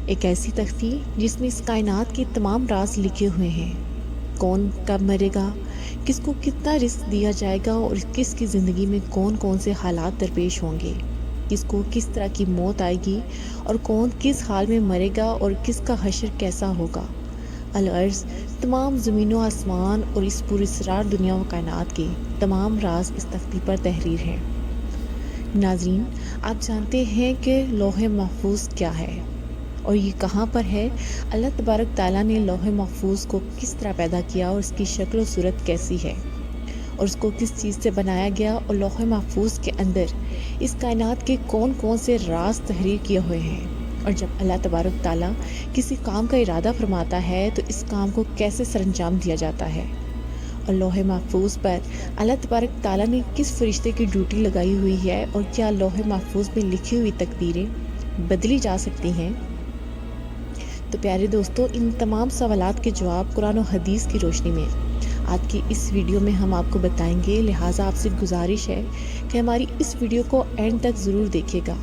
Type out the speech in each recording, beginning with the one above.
ایک ایسی تختی جس میں اس کائنات کے تمام راز لکھے ہوئے ہیں۔ کون کب مرے گا، کس کو کتنا رزق دیا جائے گا اور کس کی زندگی میں کون کون سے حالات درپیش ہوں گے، کس کو کس طرح کی موت آئے گی اور کون کس حال میں مرے گا اور کس کا حشر کیسا ہوگا۔ العرض تمام زمین و آسمان اور اس پراسرار دنیا و کائنات کے تمام راز اس تختی پر تحریر ہیں۔ ناظرین، آپ جانتے ہیں کہ لوح محفوظ کیا ہے اور یہ کہاں پر ہے؟ اللہ تبارک تعالیٰ نے لوح محفوظ کو کس طرح پیدا کیا اور اس کی شکل و صورت کیسی ہے اور اس کو کس چیز سے بنایا گیا، اور لوح محفوظ کے اندر اس کائنات کے کون کون سے راز تحریر کیے ہوئے ہیں، اور جب اللہ تبارک تعالیٰ کسی کام کا ارادہ فرماتا ہے تو اس کام کو کیسے سر انجام دیا جاتا ہے، اور لوح محفوظ پر اللہ تبارک تعالیٰ نے کس فرشتے کی ڈیوٹی لگائی ہوئی ہے، اور کیا لوح محفوظ میں لکھی ہوئی تقدیریں بدلی جا سکتی ہیں؟ تو پیارے دوستو، ان تمام سوالات کے جواب قرآن و حدیث کی روشنی میں آج کی اس ویڈیو میں ہم آپ کو بتائیں گے، لہٰذا آپ سے گزارش ہے کہ ہماری اس ویڈیو کو اینڈ تک ضرور دیکھیے گا۔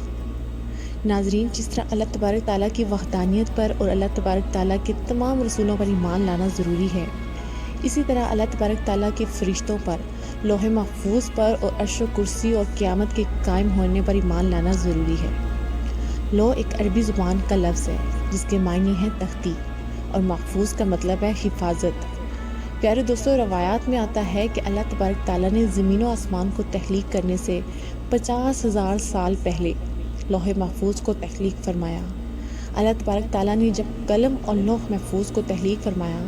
ناظرین، جس طرح اللہ تبارک تعالیٰ کی وحدانیت پر اور اللہ تبارک تعالیٰ کے تمام رسولوں پر ایمان لانا ضروری ہے، اسی طرح اللہ تبارک تعالیٰ کے فرشتوں پر، لوح محفوظ پر اور عرش و کرسی اور قیامت کے قائم ہونے پر ایمان لانا ضروری ہے۔ لوح ایک عربی زبان کا لفظ ہے جس کے معنی ہے تختی، اور محفوظ کا مطلب ہے حفاظت۔ پیارے دوستو، روایات میں آتا ہے کہ اللہ تبارک تعالیٰ نے زمین و آسمان کو تخلیق کرنے سے 50,000 سال پہلے لوح محفوظ کو تخلیق فرمایا۔ اللہ تبارک تعالیٰ نے جب قلم اور لوح محفوظ کو تخلیق فرمایا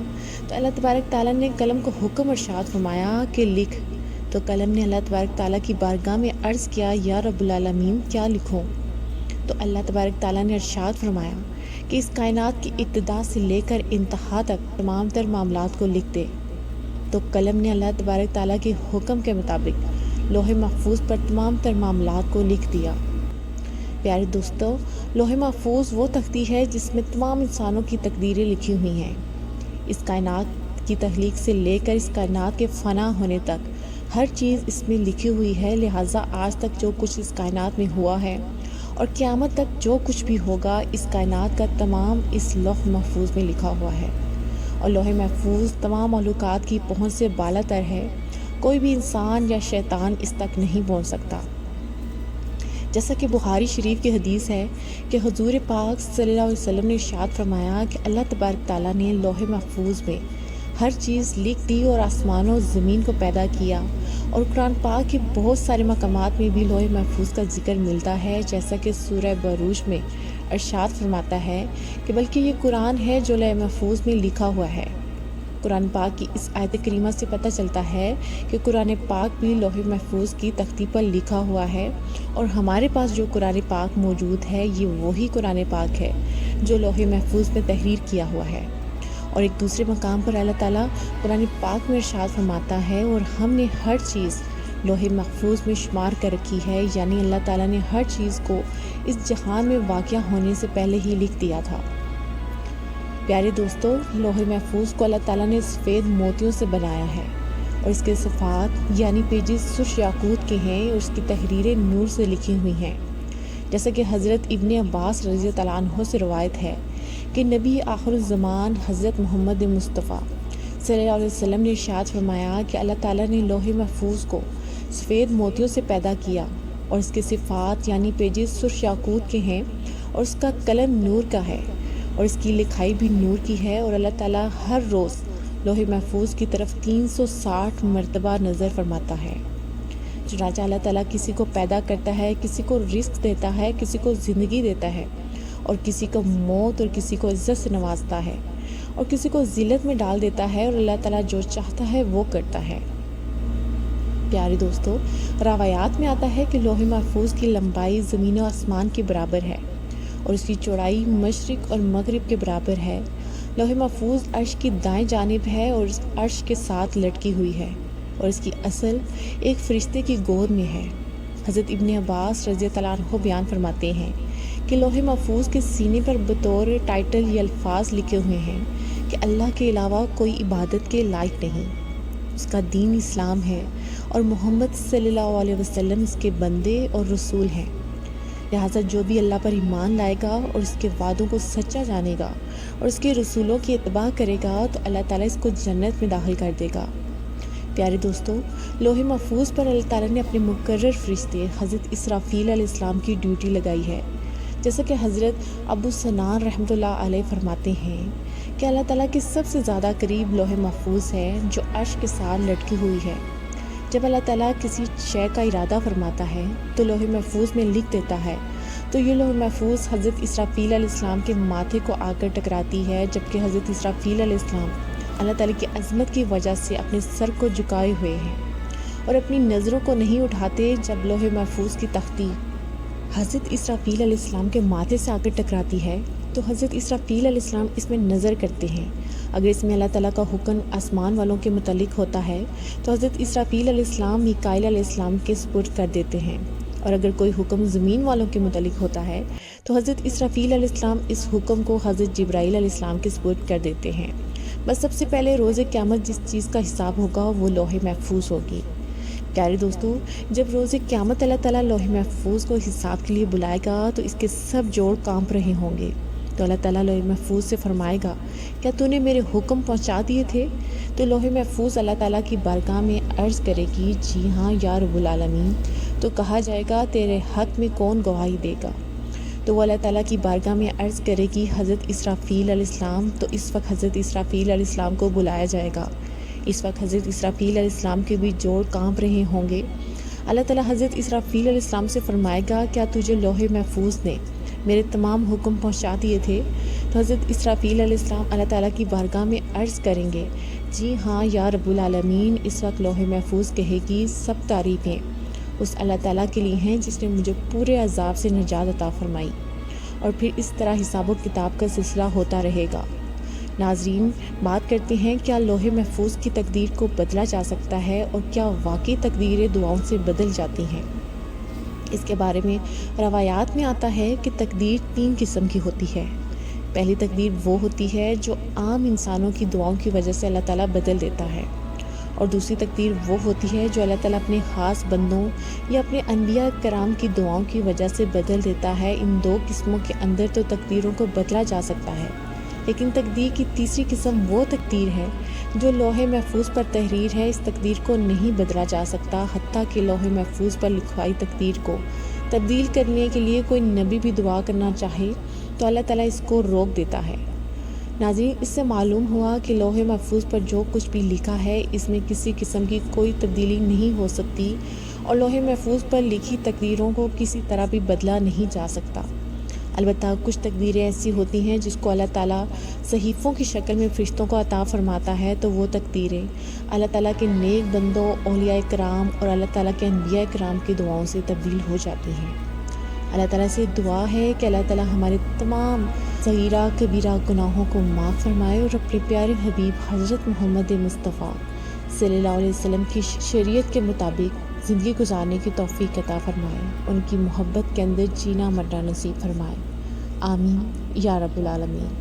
تو اللہ تبارک تعالیٰ نے قلم کو حکم ارشاد فرمایا کہ لکھ، تو قلم نے اللہ تبارک تعالیٰ کی بارگاہ میں عرض کیا، یا رب العالمین کیا لکھوں؟ تو اللہ تبارک تعالیٰ نے ارشاد فرمایا کہ اس کائنات کی ابتدا سے لے کر انتہا تک تمام تر معاملات کو لکھ دے۔ تو قلم نے اللہ تبارک تعالیٰ کے حکم کے مطابق لوح محفوظ پر تمام تر معاملات کو لکھ دیا۔ پیارے دوستو، لوح محفوظ وہ تختی ہے جس میں تمام انسانوں کی تقدیریں لکھی ہوئی ہیں۔ اس کائنات کی تخلیق سے لے کر اس کائنات کے فنا ہونے تک ہر چیز اس میں لکھی ہوئی ہے، لہٰذا آج تک جو کچھ اس کائنات میں ہوا ہے اور قیامت تک جو کچھ بھی ہوگا، اس کائنات کا تمام اس لوح محفوظ میں لکھا ہوا ہے، اور لوح محفوظ تمام مخلوقات کی پہنچ سے بالا تر ہے۔ کوئی بھی انسان یا شیطان اس تک نہیں پہنچ سکتا۔ جیسا کہ بخاری شریف کی حدیث ہے کہ حضور پاک صلی اللہ علیہ وسلم نے ارشاد فرمایا کہ اللہ تبارک تعالیٰ نے لوح محفوظ میں ہر چیز لکھ دی اور آسمان و زمین کو پیدا کیا، اور قرآن پاک کے بہت سارے مقامات میں بھی لوح محفوظ کا ذکر ملتا ہے، جیسا کہ سورہ بروج میں ارشاد فرماتا ہے کہ بلکہ یہ قرآن ہے جو لوح محفوظ میں لکھا ہوا ہے۔ قرآن پاک کی اس آیت کریمہ سے پتہ چلتا ہے کہ قرآن پاک بھی لوح محفوظ کی تختی پر لکھا ہوا ہے، اور ہمارے پاس جو قرآن پاک موجود ہے یہ وہی قرآن پاک ہے جو لوح محفوظ میں تحریر کیا ہوا ہے۔ اور ایک دوسرے مقام پر اللہ تعالیٰ قرآن پاک میں ارشاد فرماتا ہے، اور ہم نے ہر چیز لوح محفوظ میں شمار کر رکھی ہے، یعنی اللہ تعالیٰ نے ہر چیز کو اس جہان میں واقع ہونے سے پہلے ہی لکھ دیا تھا۔ پیارے دوستو، لوح محفوظ کو اللہ تعالیٰ نے سفید موتیوں سے بنایا ہے، اور اس کے صفحات یعنی پیجز سرخ یاقوت کے ہیں، اور اس کی تحریریں نور سے لکھی ہوئی ہیں۔ جیسا کہ حضرت ابن عباس رضی اللہ عنہ سے روایت ہے کہ نبی آخر الزمان حضرت محمد مصطفیٰ صلی اللہ علیہ وسلم نے ارشاد فرمایا کہ اللہ تعالیٰ نے لوح محفوظ کو سفید موتیوں سے پیدا کیا، اور اس کے صفحات یعنی پیجز سرخ یاقوت کے ہیں، اور اس کا قلم نور کا ہے، اور اس کی لکھائی بھی نور کی ہے، اور اللہ تعالیٰ ہر روز لوح محفوظ کی طرف 360 مرتبہ نظر فرماتا ہے۔ چنانچہ اللہ تعالیٰ کسی کو پیدا کرتا ہے، کسی کو رزق دیتا ہے، کسی کو زندگی دیتا ہے، اور کسی کو موت اور کسی کو عزت سے نوازتا ہے، اور کسی کو ذلت میں ڈال دیتا ہے، اور اللہ تعالیٰ جو چاہتا ہے وہ کرتا ہے۔ پیارے دوستو، روایات میں آتا ہے کہ لوح محفوظ کی لمبائی زمین و آسمان کے برابر ہے، اور اس کی چوڑائی مشرق اور مغرب کے برابر ہے۔ لوح محفوظ عرش کی دائیں جانب ہے اور اس عرش کے ساتھ لٹکی ہوئی ہے، اور اس کی اصل ایک فرشتے کی گود میں ہے۔ حضرت ابن عباس رضی اللہ عنہ بیان فرماتے ہیں کہ لوح محفوظ کے سینے پر بطور ٹائٹل یہ الفاظ لکھے ہوئے ہیں کہ اللہ کے علاوہ کوئی عبادت کے لائق نہیں، اس کا دین اسلام ہے، اور محمد صلی اللہ علیہ وسلم اس کے بندے اور رسول ہیں۔ لہٰذا جو بھی اللہ پر ایمان لائے گا اور اس کے وعدوں کو سچا جانے گا اور اس کے رسولوں کی اتباع کرے گا تو اللہ تعالیٰ اس کو جنت میں داخل کر دے گا۔ پیارے دوستو، لوح محفوظ پر اللہ تعالیٰ نے اپنے مقرر فرشتے حضرت اسرافیل علیہ السلام کی ڈیوٹی لگائی ہے۔ جیسا کہ حضرت ابو سنان رحمۃ اللہ علیہ فرماتے ہیں کہ اللہ تعالیٰ کے سب سے زیادہ قریب لوح محفوظ ہے جو عرش کے ساتھ لٹکی ہوئی ہے۔ جب اللہ تعالیٰ کسی شے کا ارادہ فرماتا ہے تو لوح محفوظ میں لکھ دیتا ہے، تو یہ لوح محفوظ حضرت اسرافیل علیہ السلام کے ماتھے کو آ کر ٹکراتی ہے، جبکہ حضرت اسرافیل علیہ السلام اللہ تعالیٰ کی عظمت کی وجہ سے اپنے سر کو جھکائے ہوئے ہیں اور اپنی نظروں کو نہیں اٹھاتے۔ جب لوح محفوظ کی تختی حضرت اسرافیل علیہ السلام کے ماتھے سے آ کر ٹکراتی ہے تو حضرت اسرافیل علیہ السلام اس میں نظر کرتے ہیں۔ اگر اس میں اللہ تعالیٰ کا حکم آسمان والوں کے متعلق ہوتا ہے تو حضرت اسرافیل علیہ السلام میکائیل علیہ السلام کے سپرد کر دیتے ہیں، اور اگر کوئی حکم زمین والوں کے متعلق ہوتا ہے تو حضرت اسرافیل علیہ السلام اس حکم کو حضرت جبرائیل علیہ السلام کے سپرد کر دیتے ہیں۔ بس سب سے پہلے روز قیامت جس چیز کا حساب ہوگا وہ لوح محفوظ ہوگی۔ پیارے دوستو، جب روز قیامت اللہ تعالیٰ لوح محفوظ کو حساب کے لیے بلائے گا تو اس کے سب جوڑ کانپ رہے ہوں گے، تو اللہ تعالیٰ لوح محفوظ سے فرمائے گا، کیا تو نے میرے حکم پہنچا دیے تھے؟ تو لوح محفوظ اللہ تعالیٰ کی بارگاہ میں عرض کرے گی، جی ہاں یا رب العالمین۔ تو کہا جائے گا، تیرے حق میں کون گواہی دے گا؟ تو وہ اللہ تعالیٰ کی بارگاہ میں عرض کرے گی، حضرت اسرافیل علیہ السلام۔ تو اس وقت حضرت اسرافیل علیہ السلام کو بلایا جائے گا۔ اس وقت حضرت اسرافیل علیہ السلام کے بھی جوڑ کانپ رہے ہوں گے۔ اللہ تعالیٰ حضرت اسرافیل علیہ السلام سے فرمائے گا، کیا تجھے لوح محفوظ نے میرے تمام حکم پہنچا دیے تھے؟ تو حضرت اسرافیل علیہ السلام اللہ تعالیٰ کی بارگاہ میں عرض کریں گے، جی ہاں یا رب العالمین۔ اس وقت لوح محفوظ کہے گی، سب تعریفیں اس اللہ تعالیٰ کے لیے ہیں جس نے مجھے پورے عذاب سے نجات عطا فرمائی۔ اور پھر اس طرح حساب و کتاب کا سلسلہ ہوتا رہے گا۔ ناظرین، بات کرتے ہیں، کیا لوح محفوظ کی تقدیر کو بدلا جا سکتا ہے، اور کیا واقعی تقدیریں دعاؤں سے بدل جاتی ہیں؟ اس کے بارے میں روایات میں آتا ہے کہ تقدیر 3 قسم کی ہوتی ہے۔ پہلی تقدیر وہ ہوتی ہے جو عام انسانوں کی دعاؤں کی وجہ سے اللہ تعالیٰ بدل دیتا ہے، اور دوسری تقدیر وہ ہوتی ہے جو اللہ تعالیٰ اپنے خاص بندوں یا اپنے انبیاء کرام کی دعاؤں کی وجہ سے بدل دیتا ہے۔ ان 2 قسموں کے اندر تو تقدیروں کو بدلا جا سکتا ہے، لیکن تقدیر کی تیسری قسم وہ تقدیر ہے جو لوح محفوظ پر تحریر ہے۔ اس تقدیر کو نہیں بدلا جا سکتا، حتیٰ کہ لوح محفوظ پر لکھوائی تقدیر کو تبدیل کرنے کے لیے کوئی نبی بھی دعا کرنا چاہے تو اللہ تعالیٰ اس کو روک دیتا ہے۔ ناظرین، اس سے معلوم ہوا کہ لوح محفوظ پر جو کچھ بھی لکھا ہے اس میں کسی قسم کی کوئی تبدیلی نہیں ہو سکتی، اور لوح محفوظ پر لکھی تقدیروں کو کسی طرح بھی بدلا نہیں جا سکتا۔ البتہ کچھ تقدیریں ایسی ہوتی ہیں جس کو اللہ تعالیٰ صحیفوں کی شکل میں فرشتوں کو عطا فرماتا ہے، تو وہ تقدیریں اللہ تعالیٰ کے نیک بندوں، اولیاء کرام اور اللہ تعالیٰ کے انبیاء کرام کی دعاؤں سے تبدیل ہو جاتی ہیں۔ اللہ تعالیٰ سے دعا ہے کہ اللہ تعالیٰ ہمارے تمام صغیرہ کبیرہ گناہوں کو معاف فرمائے اور اپنے پیارے حبیب حضرت محمد مصطفیٰ صلی اللہ علیہ وسلم کی شریعت کے مطابق زندگی گزارنے کی توفیق عطا فرمائے، ان کی محبت کے اندر جینا مرنا نصیب فرمائے۔ آمین یا رب العالمین۔